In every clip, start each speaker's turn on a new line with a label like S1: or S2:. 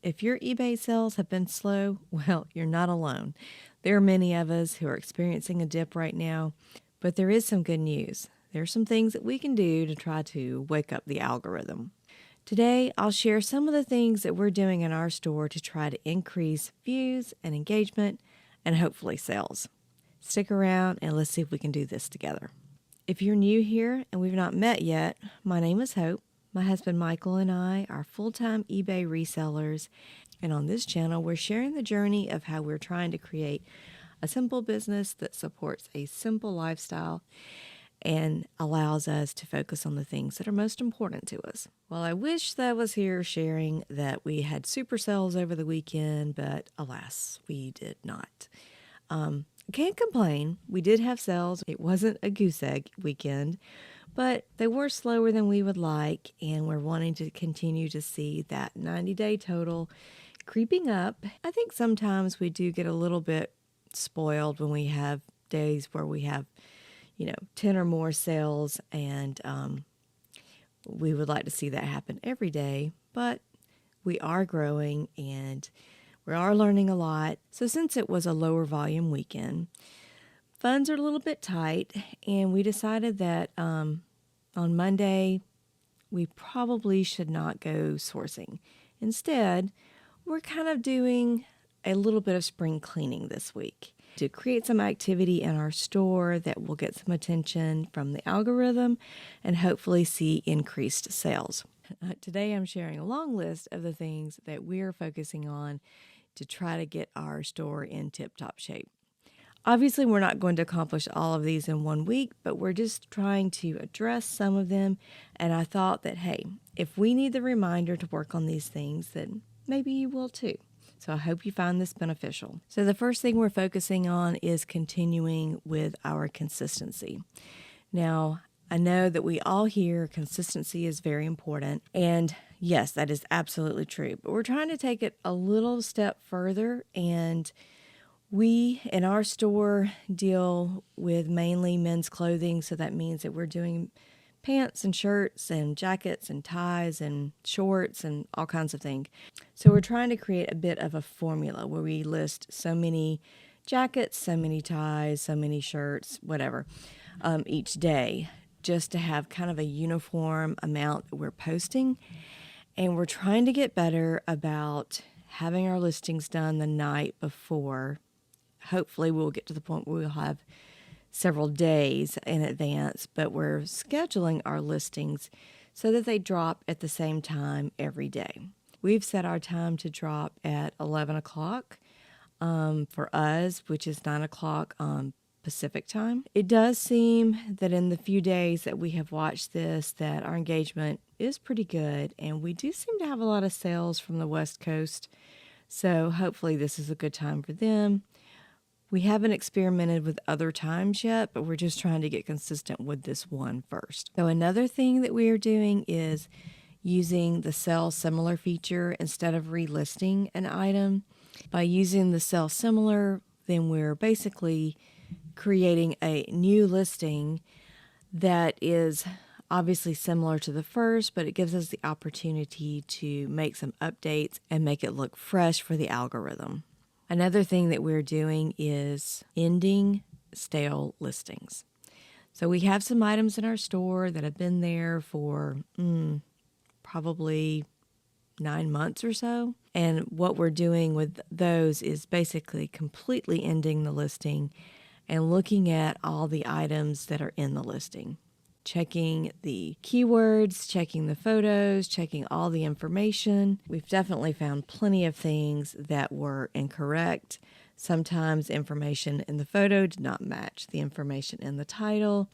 S1: If your eBay sales have been slow, well, you're not alone. There are many of us who are experiencing a dip right now, but there is some good news. There are some things that we can do to try to wake up the algorithm. Today, I'll share some of the things that we're doing in our store to try to increase views and engagement and hopefully sales. Stick around and let's see if we can do this together. If you're new here and we've not met yet, my name is Hope. My husband Michael and I are full-time eBay resellers, and on this channel we're sharing the journey of how we're trying to create a simple business that supports a simple lifestyle and allows us to focus on the things that are most important to us. Well, I wish that I was here sharing that we had super sales over the weekend, but alas, we did not. Can't complain. We did have sales. It wasn't a goose egg weekend, but they were slower than we would like, and we're wanting to continue to see that 90-day total creeping up. I think sometimes we do get a little bit spoiled when we have days where we have 10 or more sales, and we would like to see that happen every day, but we are growing and we are learning a lot. So since it was a lower volume weekend, funds are a little bit tight, and we decided that on Monday, we probably should not go sourcing. Instead, we're kind of doing a little bit of spring cleaning this week to create some activity in our store that will get some attention from the algorithm and hopefully see increased sales. Today, I'm sharing a long list of the things that we're focusing on to try to get our store in tip-top shape. Obviously, we're not going to accomplish all of these in 1 week, but we're just trying to address some of them. And I thought that, hey, if we need the reminder to work on these things, then maybe you will too. So I hope you find this beneficial. So the first thing we're focusing on is continuing with our consistency. Now, I know that we all hear consistency is very important, and yes, that is absolutely true. But we're trying to take it a little step further, and we in our store deal with mainly men's clothing, so that means that we're doing pants and shirts and jackets and ties and shorts and all kinds of things. So we're trying to create a bit of a formula where we list so many jackets, so many ties, so many shirts, whatever, each day, just to have kind of a uniform amount that we're posting. And we're trying to get better about having our listings done the night before. Hopefully we'll get to the point where we'll have several days in advance, but we're scheduling our listings so that they drop at the same time every day. We've set our time to drop at 11 o'clock for us, which is 9 o'clock Pacific time. It does seem that in the few days that we have watched this, that our engagement is pretty good, and we do seem to have a lot of sales from the West Coast. So hopefully this is a good time for them. We haven't experimented with other times yet, but we're just trying to get consistent with this one first. So another thing that we are doing is using the sell similar feature instead of relisting an item. By using the sell similar, then we're basically creating a new listing that is obviously similar to the first, but it gives us the opportunity to make some updates and make it look fresh for the algorithm. Another thing that we're doing is ending stale listings. So we have some items in our store that have been there for probably 9 months or so. And what we're doing with those is basically completely ending the listing and looking at all the items that are in the listing. Checking the keywords, checking the photos, checking all the information. We've definitely found plenty of things that were incorrect. Sometimes information in the photo did not match the information in the title.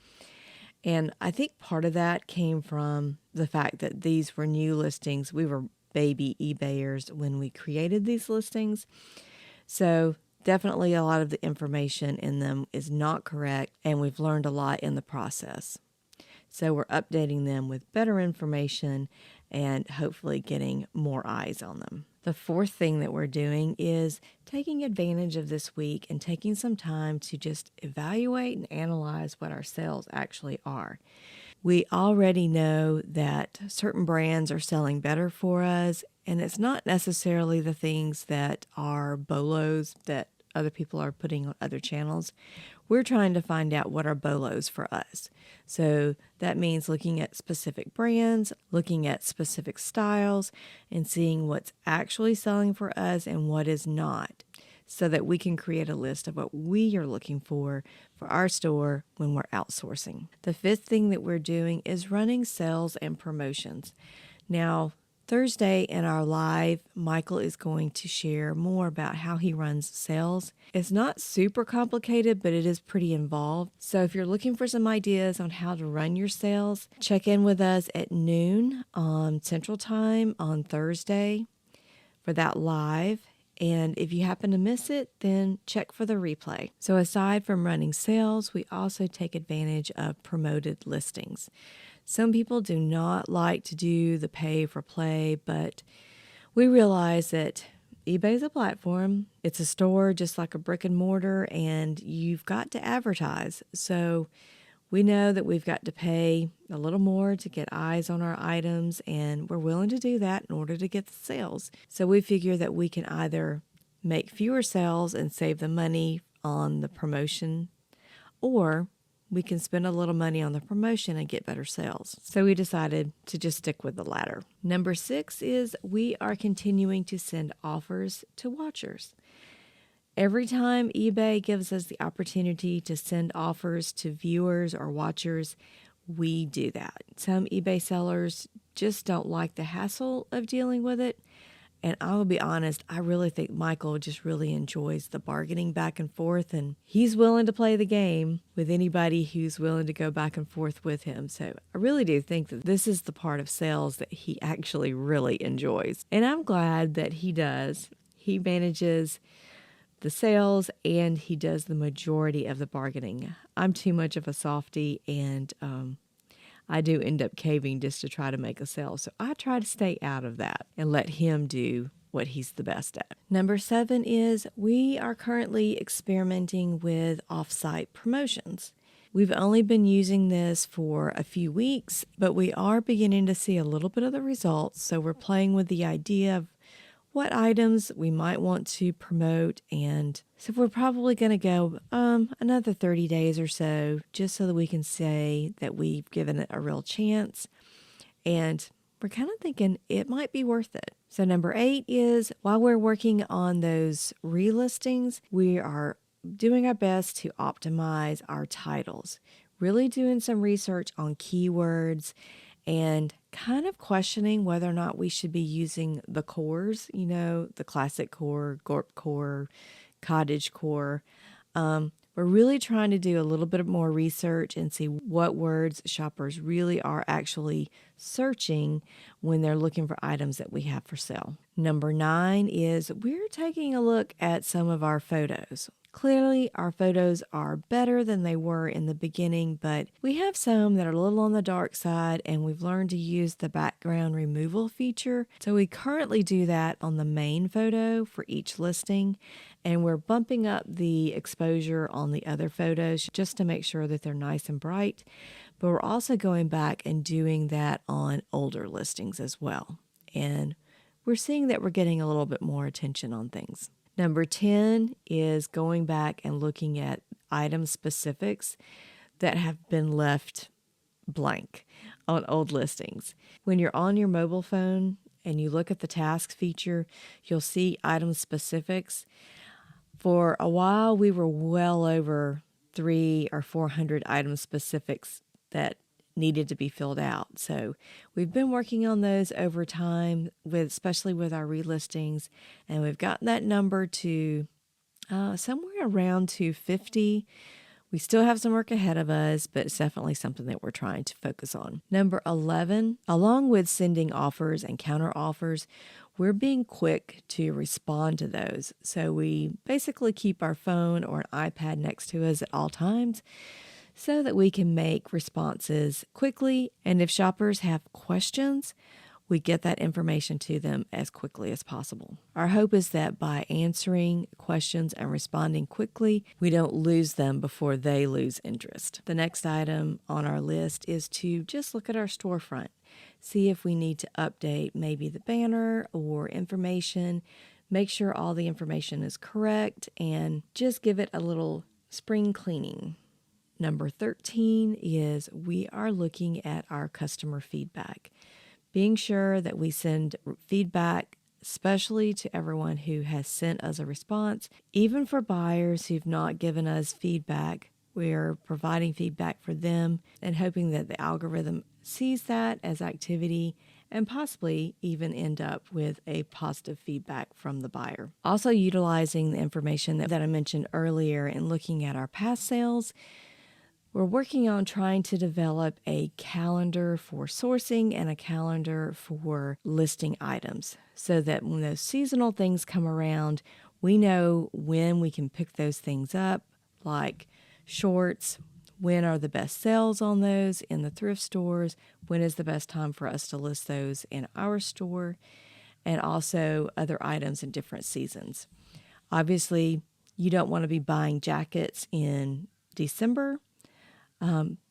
S1: And I think part of that came from the fact that these were new listings. We were baby eBayers when we created these listings. So definitely a lot of the information in them is not correct, and we've learned a lot in the process. So we're updating them with better information and hopefully getting more eyes on them. The fourth thing that we're doing is taking advantage of this week and taking some time to just evaluate and analyze what our sales actually are. We already know that certain brands are selling better for us, And it's not necessarily the things that are bolos that other people are putting on other channels. We're trying to find out what are bolos for us. So that means looking at specific brands, looking at specific styles, and seeing what's actually selling for us and what is not, so that we can create a list of what we are looking for our store when we're outsourcing. The fifth thing that we're doing is running sales and promotions. Now, Thursday in our live, Michael is going to share more about how he runs sales. It's not super complicated, but it is pretty involved. So if you're looking for some ideas on how to run your sales, check in with us at noon on Central Time on Thursday for that live. And if you happen to miss it, then check for the replay. So aside from running sales, we also take advantage of promoted listings. Some people do not like to do the pay for play, but we realize that eBay is a platform. It's a store just like a brick and mortar, and you've got to advertise. So we know that we've got to pay a little more to get eyes on our items, and we're willing to do that in order to get the sales. So we figure that we can either make fewer sales and save the money on the promotion, or we can spend a little money on the promotion and get better sales. So we decided to just stick with the latter. Number 6 is we are continuing to send offers to watchers. Every time eBay gives us the opportunity to send offers to viewers or watchers, we do that. Some eBay sellers just don't like the hassle of dealing with it. And I will be honest, I really think Michael just really enjoys the bargaining back and forth, and he's willing to play the game with anybody who's willing to go back and forth with him. So I really do think that this is the part of sales that he actually really enjoys. And I'm glad that he does. He manages the sales and he does the majority of the bargaining. I'm too much of a softie, and I do end up caving just to try to make a sale. So I try to stay out of that and let him do what he's the best at. Number 7 is we are currently experimenting with off-site promotions. We've only been using this for a few weeks, but we are beginning to see a little bit of the results. So we're playing with the idea of what items we might want to promote, and so we're probably going to go another 30 days or so, just so that we can say that we've given it a real chance, and we're kind of thinking it might be worth it. So number 8 is while we're working on those relistings, we are doing our best to optimize our titles, really doing some research on keywords and kind of questioning whether or not we should be using the cores, the classic core, gorp core, cottage core. We're really trying to do a little bit more research and see what words shoppers really are actually searching when they're looking for items that we have for sale. Number 9 is we're taking a look at some of our photos. Clearly, our photos are better than they were in the beginning, but we have some that are a little on the dark side, and we've learned to use the background removal feature. So we currently do that on the main photo for each listing, and we're bumping up the exposure on the other photos just to make sure that they're nice and bright. But we're also going back and doing that on older listings as well. And we're seeing that we're getting a little bit more attention on things. Number 10 is going back and looking at item specifics that have been left blank on old listings. When you're on your mobile phone and you look at the tasks feature, you'll see item specifics. For a while, we were well over 300 or 400 item specifics that needed to be filled out. So we've been working on those over time, especially with our relistings, and we've gotten that number to somewhere around 250. We still have some work ahead of us, but it's definitely something that we're trying to focus on. Number 11, along with sending offers and counter offers, we're being quick to respond to those. So we basically keep our phone or an iPad next to us at all times, so that we can make responses quickly. And if shoppers have questions, we get that information to them as quickly as possible. Our hope is that by answering questions and responding quickly, we don't lose them before they lose interest. The next item on our list is to just look at our storefront. see if we need to update maybe the banner or information, make sure all the information is correct, and just give it a little spring cleaning. Number 13 is we are looking at our customer feedback, being sure that we send feedback, especially to everyone who has sent us a response. Even for buyers who've not given us feedback, we're providing feedback for them and hoping that the algorithm sees that as activity and possibly even end up with a positive feedback from the buyer. Also, utilizing the information that I mentioned earlier and looking at our past sales, we're working on trying to develop a calendar for sourcing and a calendar for listing items so that when those seasonal things come around, we know when we can pick those things up, like shorts, when are the best sales on those in the thrift stores, when is the best time for us to list those in our store, and also other items in different seasons. Obviously, you don't want to be buying jackets in December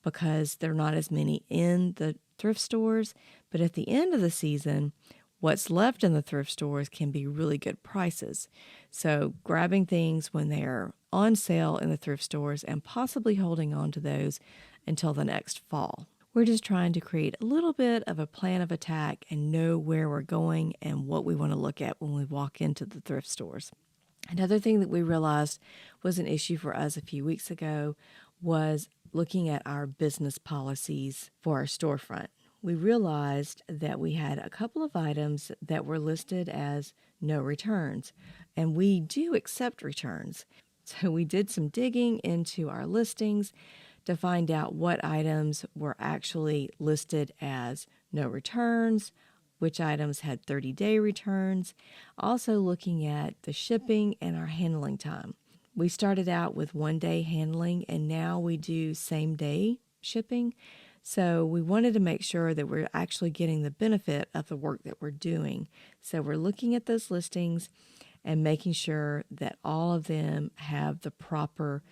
S1: because there are not as many in the thrift stores. But at the end of the season, what's left in the thrift stores can be really good prices. So grabbing things when they're on sale in the thrift stores and possibly holding on to those until the next fall. We're just trying to create a little bit of a plan of attack and know where we're going and what we want to look at when we walk into the thrift stores. Another thing that we realized was an issue for us a few weeks ago was looking at our business policies for our storefront. We realized that we had a couple of items that were listed as no returns, and we do accept returns. So we did some digging into our listings to find out what items were actually listed as no returns, which items had 30-day returns, also looking at the shipping and our handling time. We started out with 1-day handling, and now we do same-day shipping. So we wanted to make sure that we're actually getting the benefit of the work that we're doing. So we're looking at those listings and making sure that all of them have the proper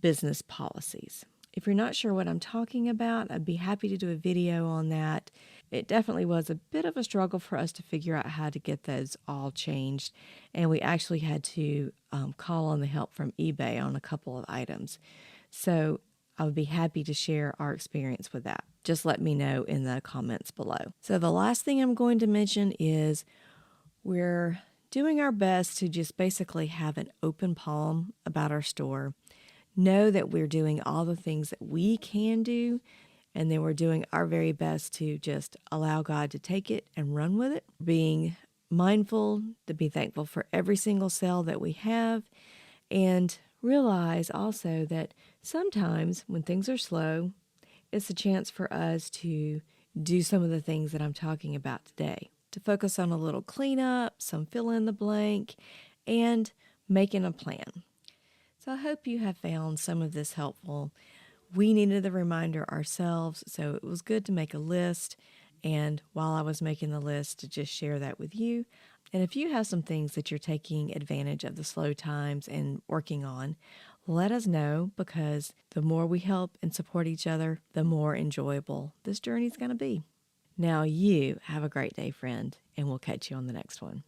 S1: business policies. If you're not sure what I'm talking about, I'd be happy to do a video on that. It definitely was a bit of a struggle for us to figure out how to get those all changed, and we actually had to call on the help from eBay on a couple of items. So I would be happy to share our experience with that. Just let me know in the comments below. So the last thing I'm going to mention is we're doing our best to just basically have an open palm about our store. Know that we're doing all the things that we can do, and then we're doing our very best to just allow God to take it and run with it. Being mindful to be thankful for every single sale that we have, and realize also that sometimes when things are slow, it's a chance for us to do some of the things that I'm talking about today. To focus on a little cleanup, some fill in the blank, and making a plan. So I hope you have found some of this helpful. We needed the reminder ourselves, so it was good to make a list. And while I was making the list, to just share that with you. And if you have some things that you're taking advantage of the slow times and working on, let us know, because the more we help and support each other, the more enjoyable this journey is going to be. Now you have a great day, friend, and we'll catch you on the next one.